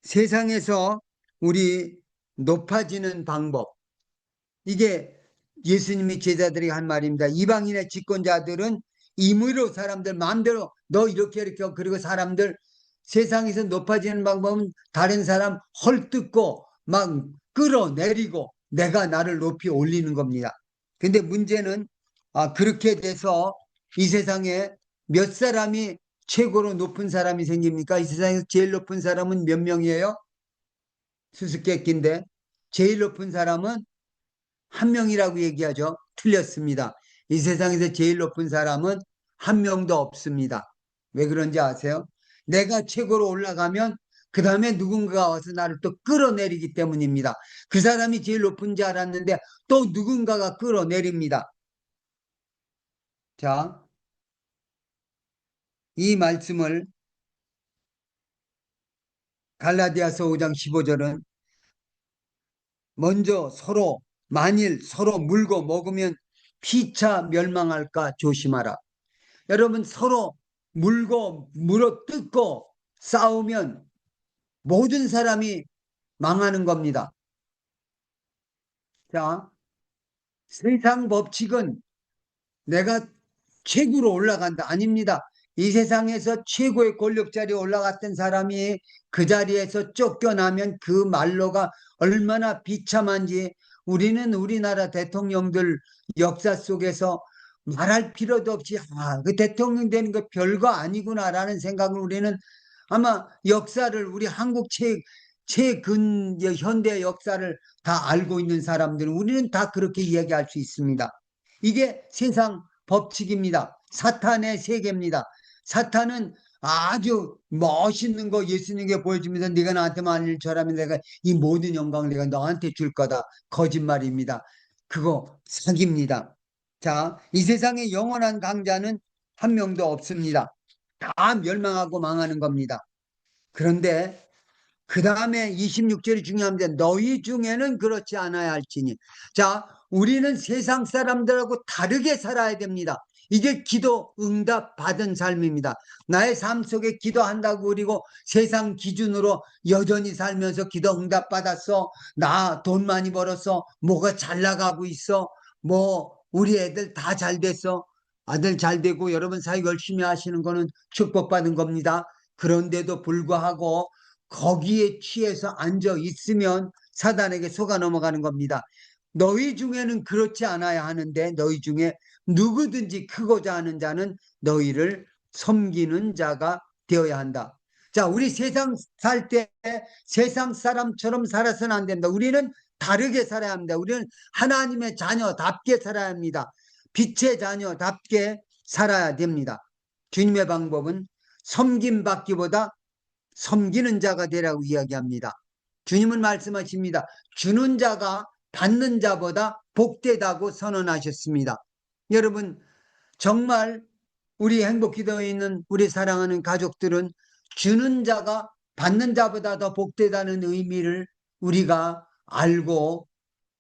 세상에서 우리 높아지는 방법 이게 예수님이 제자들에게 한 말입니다. 이방인의 집권자들은 임의로 사람들 마음대로 너 이렇게 그리고 사람들 세상에서 높아지는 방법은 다른 사람 헐뜯고 막 끌어내리고 내가 나를 높이 올리는 겁니다. 근데 문제는 그렇게 돼서 이 세상에 몇 사람이 최고로 높은 사람이 생깁니까? 이 세상에서 제일 높은 사람은 몇 명이에요? 수수께끼인데 제일 높은 사람은 한 명이라고 얘기하죠. 틀렸습니다. 이 세상에서 제일 높은 사람은 한 명도 없습니다. 왜 그런지 아세요? 내가 최고로 올라가면 그 다음에 누군가가 와서 나를 또 끌어내리기 때문입니다. 그 사람이 제일 높은 줄 알았는데 또 누군가가 끌어내립니다. 자, 이 말씀을 갈라디아서 5장 15절은 먼저 만일 서로 물고 먹으면 피차 멸망할까 조심하라. 여러분 서로 물고 물어뜯고 싸우면 모든 사람이 망하는 겁니다. 자, 세상 법칙은 내가 최고로 올라간다. 아닙니다. 이 세상에서 최고의 권력 자리에 올라갔던 사람이 그 자리에서 쫓겨나면 그 말로가 얼마나 비참한지 우리는 우리나라 대통령들 역사 속에서 말할 필요도 없이 그 대통령 되는 거 별거 아니구나라는 생각을 우리는 아마 역사를 우리 한국 최근 현대 역사를 다 알고 있는 사람들은 우리는 다 그렇게 이야기할 수 있습니다. 이게 세상 법칙입니다. 사탄의 세계입니다. 사탄은 아주 멋있는 거 예수님께 보여주면서 네가 나한테만 일 잘하면 내가 이 모든 영광을 내가 너한테 줄 거다. 거짓말입니다. 그거 사기입니다. 자, 이 세상에 영원한 강자는 한 명도 없습니다. 다 멸망하고 망하는 겁니다. 그런데 그 다음에 26절이 중요합니다. 너희 중에는 그렇지 않아야 할지니. 자, 우리는 세상 사람들하고 다르게 살아야 됩니다. 이게 기도 응답 받은 삶입니다. 나의 삶 속에 기도한다고 그리고 세상 기준으로 여전히 살면서 기도 응답 받았어. 나 돈 많이 벌었어. 뭐가 잘 나가고 있어. 뭐 우리 애들 다 잘 됐어. 아들 잘 되고 여러분 사역 열심히 하시는 거는 축복받은 겁니다. 그런데도 불구하고 거기에 취해서 앉아 있으면 사단에게 속아 넘어가는 겁니다. 너희 중에는 그렇지 않아야 하는데 너희 중에 누구든지 크고자 하는 자는 너희를 섬기는 자가 되어야 한다. 자, 우리 세상 살 때 세상 사람처럼 살아서는 안 됩니다. 우리는 다르게 살아야 합니다. 우리는 하나님의 자녀답게 살아야 합니다. 빛의 자녀답게 살아야 됩니다. 주님의 방법은 섬김받기보다 섬기는 자가 되라고 이야기합니다. 주님은 말씀하십니다. 주는 자가 받는 자보다 복되다고 선언하셨습니다. 여러분, 정말 우리 행복기도에 있는 우리 사랑하는 가족들은 주는 자가 받는 자보다 더 복되다는 의미를 우리가 알고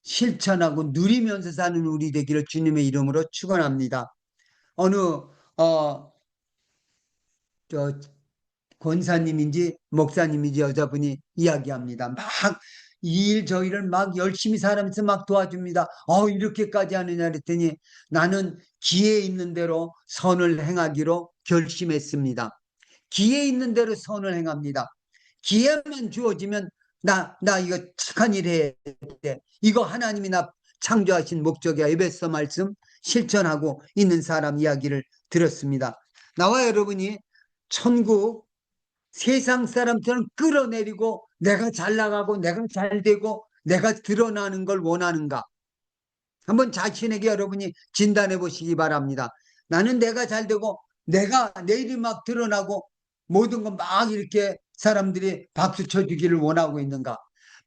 실천하고 누리면서 사는 우리 되기를 주님의 이름으로 축원합니다. 어느 권사님인지 목사님인지 여자분이 이야기합니다. 막 이 일 저 일을 막 열심히 살면서 막 도와줍니다. 이렇게까지 하느냐 그랬더니 나는 기회 있는 대로 선을 행하기로 결심했습니다. 기회 있는 대로 선을 행합니다. 기회만 주어지면 나 이거 착한 일 해야 돼. 이거 하나님이 나 창조하신 목적이야. 에베소 말씀 실천하고 있는 사람 이야기를 들었습니다. 나와 여러분이 천국 세상 사람처럼 끌어내리고 내가 잘 나가고 내가 잘 되고 내가 드러나는 걸 원하는가? 한번 자신에게 여러분이 진단해 보시기 바랍니다. 나는 내가 잘 되고 내가 내 일이 막 드러나고 모든 건 막 이렇게 사람들이 박수 쳐주기를 원하고 있는가?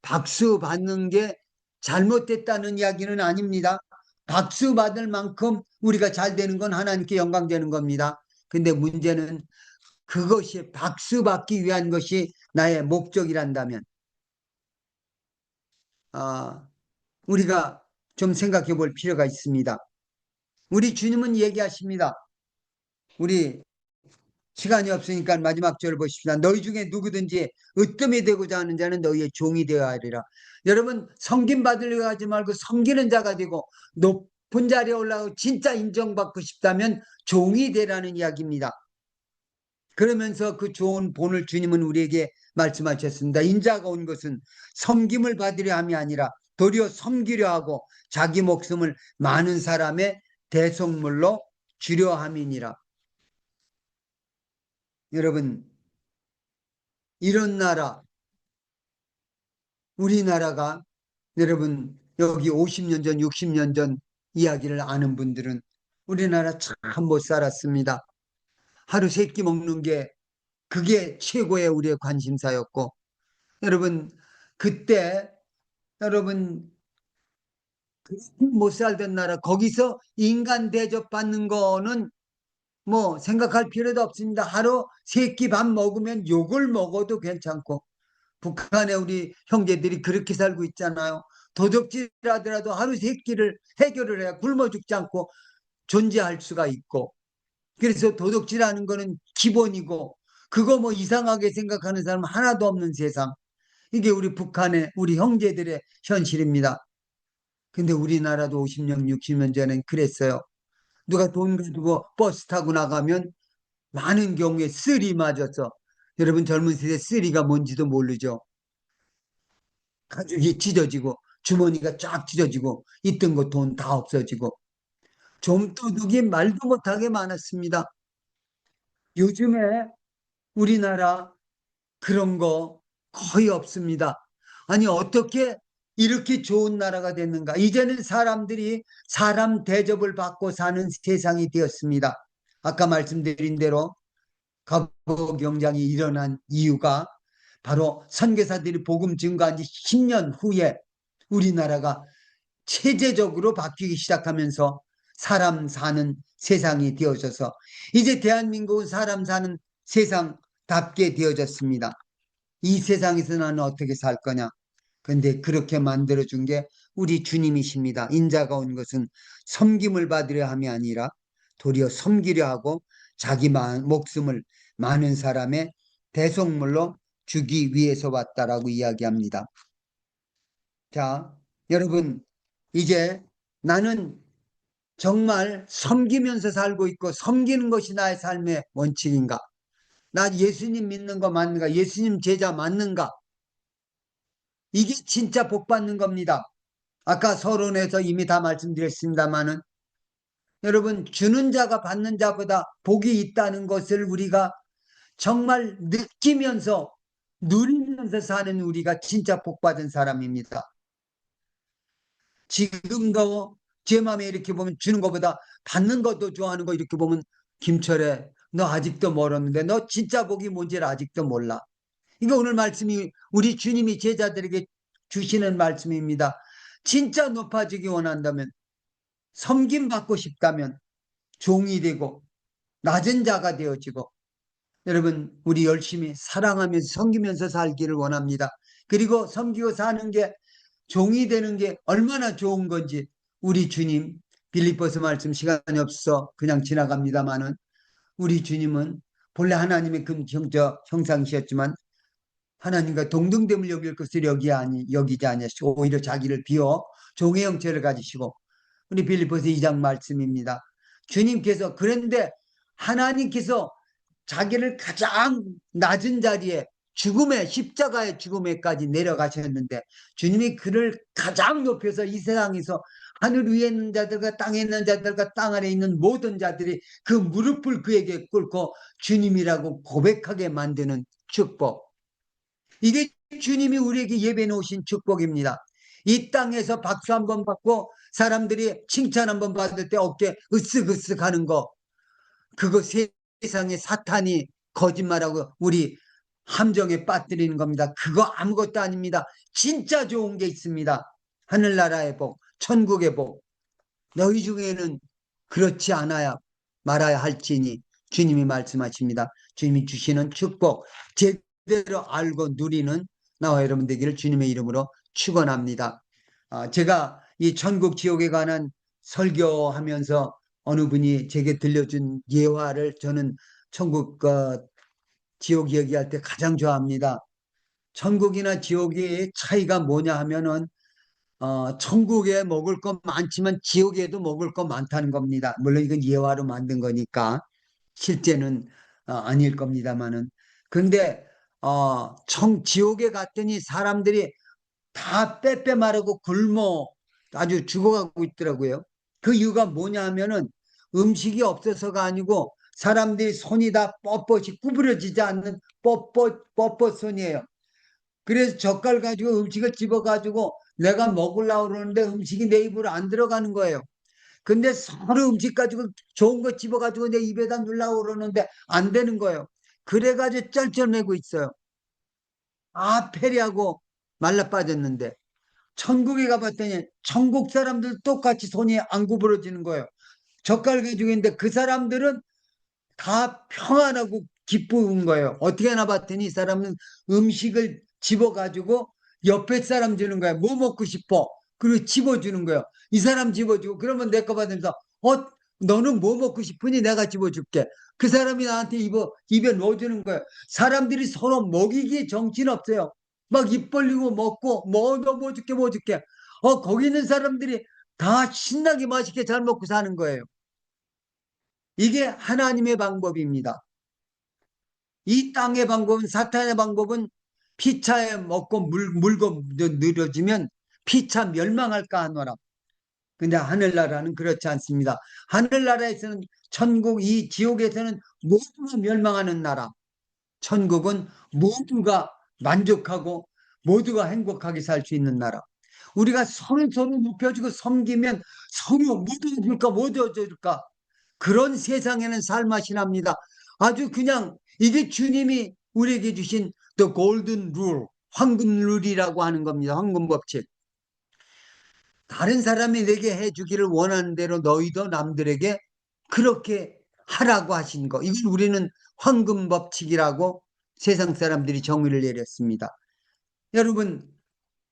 박수 받는 게 잘못됐다는 이야기는 아닙니다. 박수 받을 만큼 우리가 잘 되는 건 하나님께 영광 되는 겁니다. 근데 문제는 그것이 박수 받기 위한 것이 나의 목적이란다면 우리가 좀 생각해 볼 필요가 있습니다. 우리 주님은 얘기하십니다. 우리 시간이 없으니까 마지막 절을 보십시다. 너희 중에 누구든지 으뜸이 되고자 하는 자는 너희의 종이 되어야 하리라. 여러분, 섬김받으려고 하지 말고 섬기는 자가 되고 높은 자리에 올라가고 진짜 인정받고 싶다면 종이 되라는 이야기입니다. 그러면서 그 좋은 본을 주님은 우리에게 말씀하셨습니다. 인자가 온 것은 섬김을 받으려 함이 아니라 도리어 섬기려 하고 자기 목숨을 많은 사람의 대속물로 주려 함이니라. 여러분, 이런 나라, 우리나라가 여러분 여기 50년 전, 60년 전 이야기를 아는 분들은 우리나라 참 못 살았습니다. 하루 세 끼 먹는 게 그게 최고의 우리의 관심사였고, 여러분 그때 여러분 못 살던 나라 거기서 인간 대접받는 거는 뭐 생각할 필요도 없습니다. 하루 세 끼 밥 먹으면 욕을 먹어도 괜찮고, 북한에 우리 형제들이 그렇게 살고 있잖아요. 도적질하더라도 하루 세 끼를 해결을 해야 굶어 죽지 않고 존재할 수가 있고, 그래서 도둑질하는 거는 기본이고 그거 뭐 이상하게 생각하는 사람 하나도 없는 세상. 이게 우리 북한의 우리 형제들의 현실입니다. 근데 우리나라도 50년, 60년 전엔 그랬어요. 누가 돈 가지고 버스 타고 나가면 많은 경우에 쓰리 맞아서, 여러분 젊은 세대 쓰리가 뭔지도 모르죠. 가죽이 찢어지고 주머니가 쫙 찢어지고 있던 거 돈 다 없어지고 좀도둑이 말도 못하게 많았습니다. 요즘에 우리나라 그런 거 거의 없습니다. 아니, 어떻게 이렇게 좋은 나라가 됐는가? 이제는 사람들이 사람 대접을 받고 사는 세상이 되었습니다. 아까 말씀드린 대로 갑오경장이 일어난 이유가 바로 선교사들이 복음 증거한 지 10년 후에 우리나라가 체제적으로 바뀌기 시작하면서 사람 사는 세상이 되어져서 이제 대한민국은 사람 사는 세상답게 되어졌습니다. 이 세상에서 나는 어떻게 살 거냐? 근데 그렇게 만들어준 게 우리 주님이십니다. 인자가 온 것은 섬김을 받으려 함이 아니라 도리어 섬기려 하고 자기 목숨을 많은 사람의 대속물로 주기 위해서 왔다라고 이야기합니다. 자, 여러분, 이제 나는 정말 섬기면서 살고 있고 섬기는 것이 나의 삶의 원칙인가? 나 예수님 믿는 거 맞는가? 예수님 제자 맞는가? 이게 진짜 복 받는 겁니다. 아까 서론에서 이미 다 말씀드렸습니다마는 여러분, 주는 자가 받는 자보다 복이 있다는 것을 우리가 정말 느끼면서 누리면서 사는 우리가 진짜 복 받은 사람입니다. 지금도 제 마음에 이렇게 보면 주는 것보다 받는 것도 좋아하는 거 이렇게 보면 김철애, 너 아직도 멀었는데 너 진짜 복이 뭔지를 아직도 몰라. 이거 오늘 말씀이 우리 주님이 제자들에게 주시는 말씀입니다. 진짜 높아지기 원한다면, 섬김 받고 싶다면 종이 되고 낮은 자가 되어지고, 여러분 우리 열심히 사랑하면서 섬기면서 살기를 원합니다. 그리고 섬기고 사는 게 종이 되는 게 얼마나 좋은 건지 우리 주님, 빌립보서 말씀 시간이 없어 그냥 지나갑니다마는 우리 주님은 본래 하나님의 형상이셨지만 하나님과 동등됨을 여길 것을 여기지 아니하시고 오히려 자기를 비워 종의 형체를 가지시고, 우리 빌립보서 2장 말씀입니다. 주님께서, 그런데 하나님께서 자기를 가장 낮은 자리에 십자가의 죽음에까지 내려가셨는데 주님이 그를 가장 높여서 이 세상에서 하늘 위에 있는 자들과 땅에 있는 자들과 땅 아래에 있는 모든 자들이 그 무릎을 그에게 꿇고 주님이라고 고백하게 만드는 축복. 이게 주님이 우리에게 예배해 놓으신 축복입니다. 이 땅에서 박수 한번 받고 사람들이 칭찬 한번 받을 때 어깨 으쓱으쓱 하는 거, 그거 세상에 사탄이 거짓말하고 우리 함정에 빠뜨리는 겁니다. 그거 아무것도 아닙니다. 진짜 좋은 게 있습니다. 하늘나라의 복, 천국의 복. 너희 중에는 그렇지 않아야 말아야 할지니 주님이 말씀하십니다. 주님이 주시는 축복 제대로 알고 누리는 나와 여러분 되기를 주님의 이름으로 축원합니다. 제가 이 천국 지옥에 관한 설교하면서 어느 분이 제게 들려준 예화를 저는 천국 지옥 이야기할 때 가장 좋아합니다. 천국이나 지옥의 차이가 뭐냐 하면은 천국에 먹을 거 많지만 지옥에도 먹을 거 많다는 겁니다. 물론 이건 예화로 만든 거니까 실제는 아닐 겁니다만은. 근데 지옥에 갔더니 사람들이 다 빼빼 마르고 굶어 아주 죽어가고 있더라고요. 그 이유가 뭐냐 하면은 음식이 없어서가 아니고 사람들이 손이 다 뻣뻣이 구부러지지 않는 뻣뻣 손이에요. 그래서 젓갈 가지고 음식을 집어가지고 내가 먹으려고 그러는데 음식이 내 입으로 안 들어가는 거예요. 근데 서로 음식 가지고 좋은 거 집어가지고 내 입에다 넣으려고 그러는데 안 되는 거예요. 그래가지고 쩔쩔매고 있어요. 패리하고 말라 빠졌는데 천국에 가봤더니 천국 사람들 똑같이 손이 안 구부러지는 거예요. 젓갈 가지고 있는데 그 사람들은 다 평안하고 기쁜 거예요. 어떻게 하나 봤더니 이 사람은 음식을 집어가지고 옆에 사람 주는 거예요. 뭐 먹고 싶어? 그리고 집어주는 거예요. 이 사람 집어주고 그러면 내 거 받으면서 너는 뭐 먹고 싶으니 내가 집어줄게. 그 사람이 나한테 입에 넣어주는 거예요. 사람들이 서로 먹이기에 정신 없어요. 막 입 벌리고 먹고 너 뭐 줄게 뭐 줄게. 거기 있는 사람들이 다 신나게 맛있게 잘 먹고 사는 거예요. 이게 하나님의 방법입니다. 이 땅의 방법은, 사탄의 방법은 피차에 먹고 물고 늘어지면 피차 멸망할까 하노라. 근데 하늘나라는 그렇지 않습니다. 하늘나라에서는, 천국, 이 지옥에서는 모두가 멸망하는 나라. 천국은 모두가 만족하고 모두가 행복하게 살 수 있는 나라. 우리가 서로 높여주고 섬기면 서로 뭐 도와줄까, 뭐 도와줄까, 그런 세상에는 살맛이 납니다. 아주 그냥 이게 주님이 우리에게 주신 The Golden Rule, 황금 룰이라고 하는 겁니다. 황금 법칙. 다른 사람이 내게 해주기를 원하는 대로 너희도 남들에게 그렇게 하라고 하신 거. 이걸 우리는 황금 법칙이라고 세상 사람들이 정의를 내렸습니다. 여러분,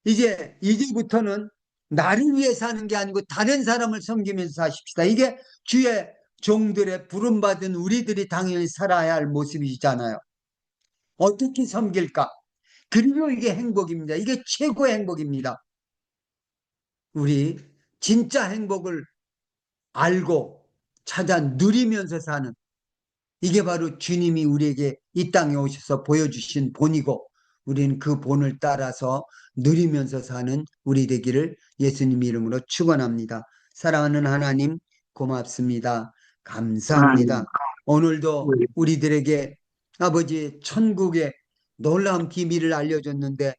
이제부터는 나를 위해 사는 게 아니고 다른 사람을 섬기면서 사십시다. 이게 주의 종들의 부름받은 우리들이 당연히 살아야 할 모습이잖아요. 어떻게 섬길까? 그리고 이게 행복입니다. 이게 최고의 행복입니다. 우리 진짜 행복을 알고 찾아 누리면서 사는, 이게 바로 주님이 우리에게 이 땅에 오셔서 보여주신 본이고, 우리는 그 본을 따라서 누리면서 사는 우리 되기를 예수님 이름으로 축원합니다. 사랑하는 하나님, 고맙습니다. 감사합니다. 오늘도 우리들에게 아버지 천국의 놀라운 비밀을 알려줬는데,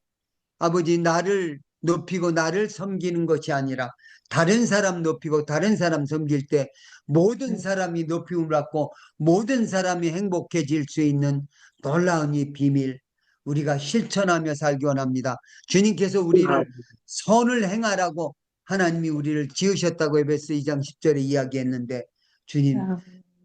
아버지 나를 높이고 나를 섬기는 것이 아니라 다른 사람 높이고 다른 사람 섬길 때 모든 사람이 높임을 받고 모든 사람이 행복해질 수 있는 놀라운 이 비밀, 우리가 실천하며 살기 원합니다. 주님께서 우리를 선을 행하라고 하나님이 우리를 지으셨다고 에베소 2장 10절에 이야기했는데, 주님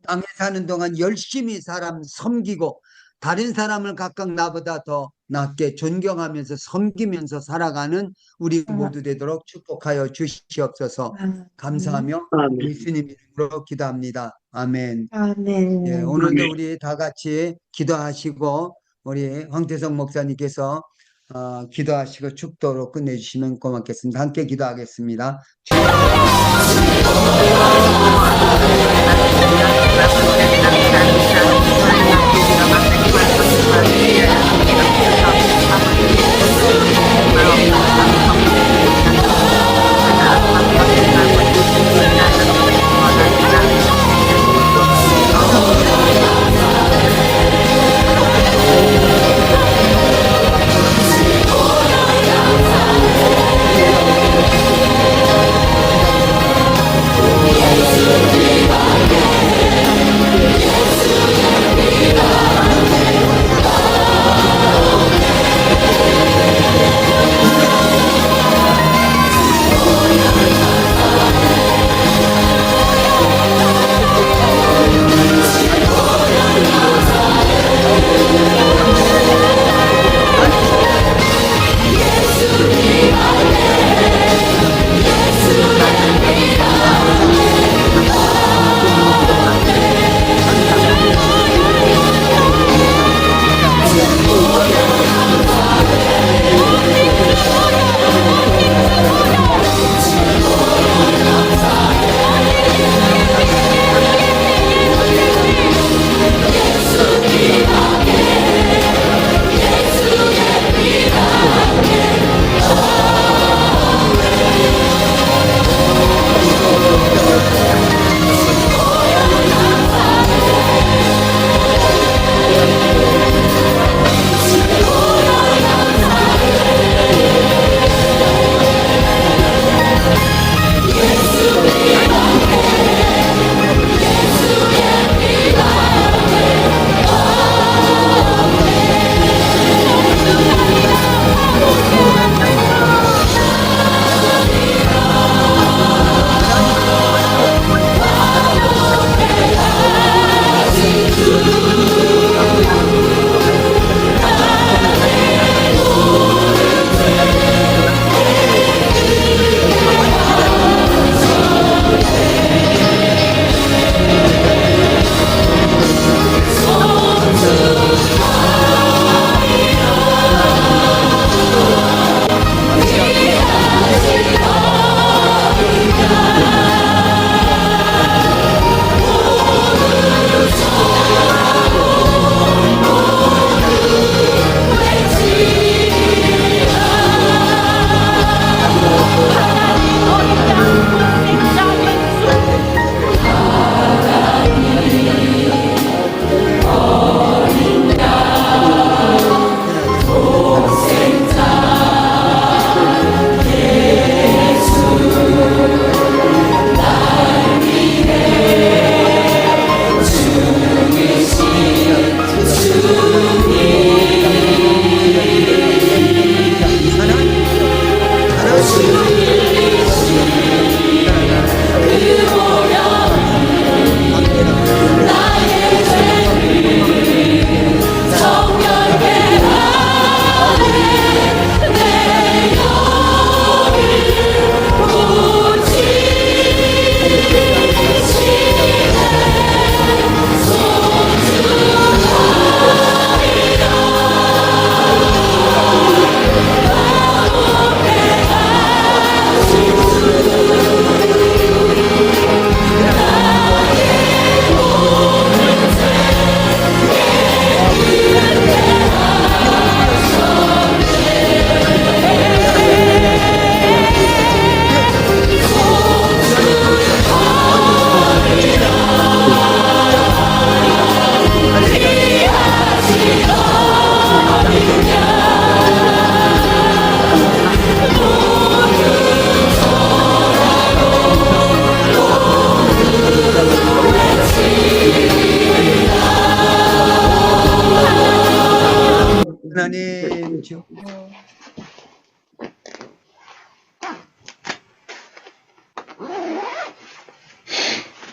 땅에 사는 동안 열심히 사람 섬기고 다른 사람을 각각 나보다 더 낮게 존경하면서 섬기면서 살아가는 우리 모두 되도록 축복하여 주시옵소서. 감사하며 예수님 이름으로 기도합니다. 아멘. 아멘. 예, 오늘도 우리 다 같이 기도하시고 우리 황태성 목사님께서 기도하시고 축도로 끝내주시면 고맙겠습니다. 함께 기도하겠습니다.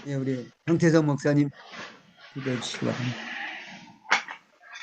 예, 우리 형태성 목사님 기도해 주시기 바랍니다.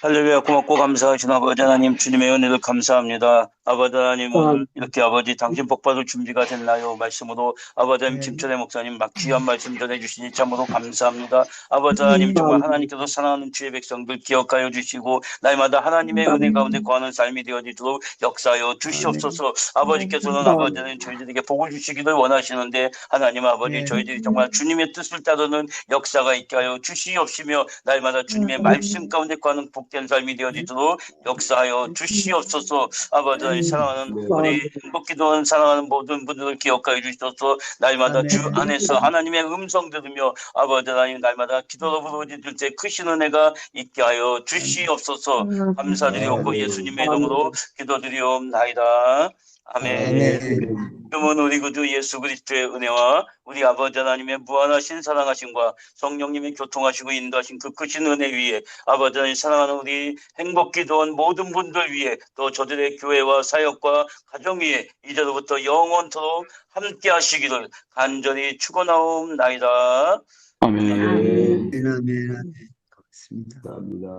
할렐루야. 고맙고 감사하신 아버지 하나님, 주님의 은혜를 감사합니다. 아버지 하나님, 오늘 이렇게 아버지 당신 복받을 준비가 됐나요? 말씀으로 아버지 하나님, 네. 김철애 목사님 막 귀한 말씀 전해주시니 참으로 감사합니다. 아버지 하나님, 정말 하나님께서 사랑하는 주의 백성들 기억하여 주시고 날마다 하나님의 은혜 가운데 거하는 삶이 되어지도록 역사하여 주시옵소서. 아버지께서는 아버지 하나님, 저희들에게 복을 주시기를 원하시는데 하나님 아버지, 네. 저희들이 정말 주님의 뜻을 따르는 역사가 있게 하여 주시옵시며 날마다 주님의 말씀 가운데 거하는 복된 삶이 되어지도록 역사하여 주시옵소서. 아버지 하나님, 사랑하는 네. 우리 행복기도원 사랑하는 모든 분들을 기억하여 주시옵소서. 날마다 아멘. 주 안에서 하나님의 음성 들으며 아버지 하나님, 날마다 기도로 부르짖을 때 크신 은혜가 있게 하여 주시옵소서. 감사드리옵고 아멘. 예수님의 이름으로 기도드리옵나이다. 아멘. 아멘. 지금은 우리 구주 예수 그리스도의 은혜와 우리 아버지 하나님의 무한하신 사랑하심과 성령님의 교통하시고 인도하신 그 크신 은혜 위에 아버지 하나님, 사랑하는 우리 행복기도원 모든 분들 위에 또 저들의 교회와 사역과 가정 위에 이제로부터 영원토록 함께 하시기를 간절히 축원하옵나이다. 아멘. 네. 아멘. 아멘. 고맙습니다. 감사합니다.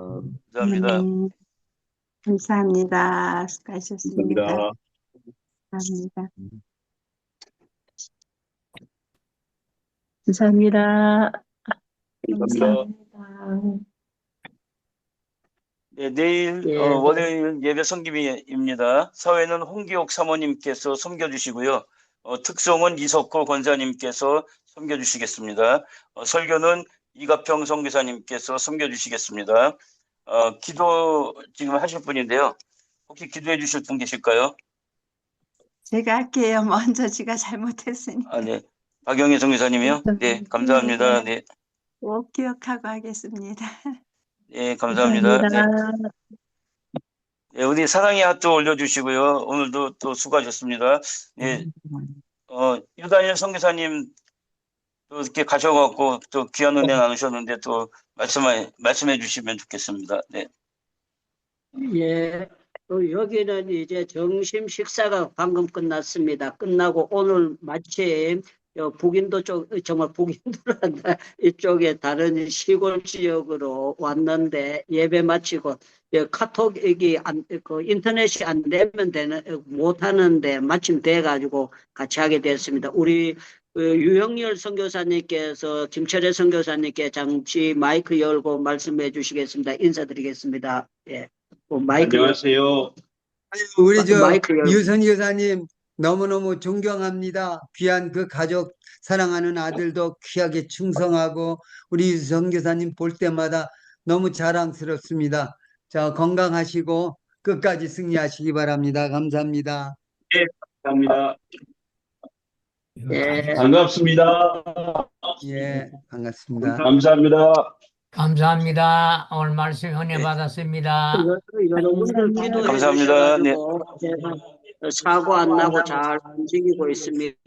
감사합니다. 감사합니다. 수고하셨습니다. 감사합니다. 감사합니다. 감사합니다. 감사합니다. 네, 내일 예. 월요일 예배 성김입니다. 사회는 홍기옥 사모님께서 섬겨주시고요. 특송은 이석호 권사님께서 섬겨주시겠습니다. 설교는 이가평 선교사님께서 섬겨주시겠습니다. 기도 지금 하실 분인데요. 혹시 기도해 주실 분 계실까요? 제가 할게요. 먼저 제가 잘못했으니 네. 박영애 선교사님이요? 네, 감사합니다. 네, 꼭 기억하고 하겠습니다. 네, 감사합니다. 네. 네, 우리 사랑의 하트 올려주시고요. 오늘도 또 수고하셨습니다. 네, 유다일 선교사님 또 이렇게 가셔갖고 또 귀한 은혜 나누셨는데 또 말씀해 주시면 좋겠습니다. 네. 예, 여기는 이제 점심 식사가 방금 끝났습니다. 끝나고 오늘 마침 북인도 쪽, 정말 북인도란다. 이쪽에 다른 시골 지역으로 왔는데 예배 마치고 카톡이 인터넷이 안 되면 못 하는데 마침 돼가지고 같이 하게 됐습니다. 우리 유영열 선교사님께서 김철애 선교사님께 잠시 마이크 열고 말씀해 주시겠습니다. 인사드리겠습니다. 예. 마이크 안녕하세요. 우리 마이크 열고. 유선 여사님 너무너무 존경합니다. 귀한 그 가족 사랑하는 아들도 귀하게 충성하고 우리 유선 교사님 볼 때마다 너무 자랑스럽습니다. 자, 건강하시고 끝까지 승리하시기 바랍니다. 감사합니다. 감사합니다. 예. 반갑습니다. 예, 반갑습니다. 감사합니다. 감사합니다. 오늘 말씀 은혜 받았습니다. 여러분들 기도해 감사합니다. 네. 주셔가지고 제가 사고 안 나고 잘 움직이고 있습니다.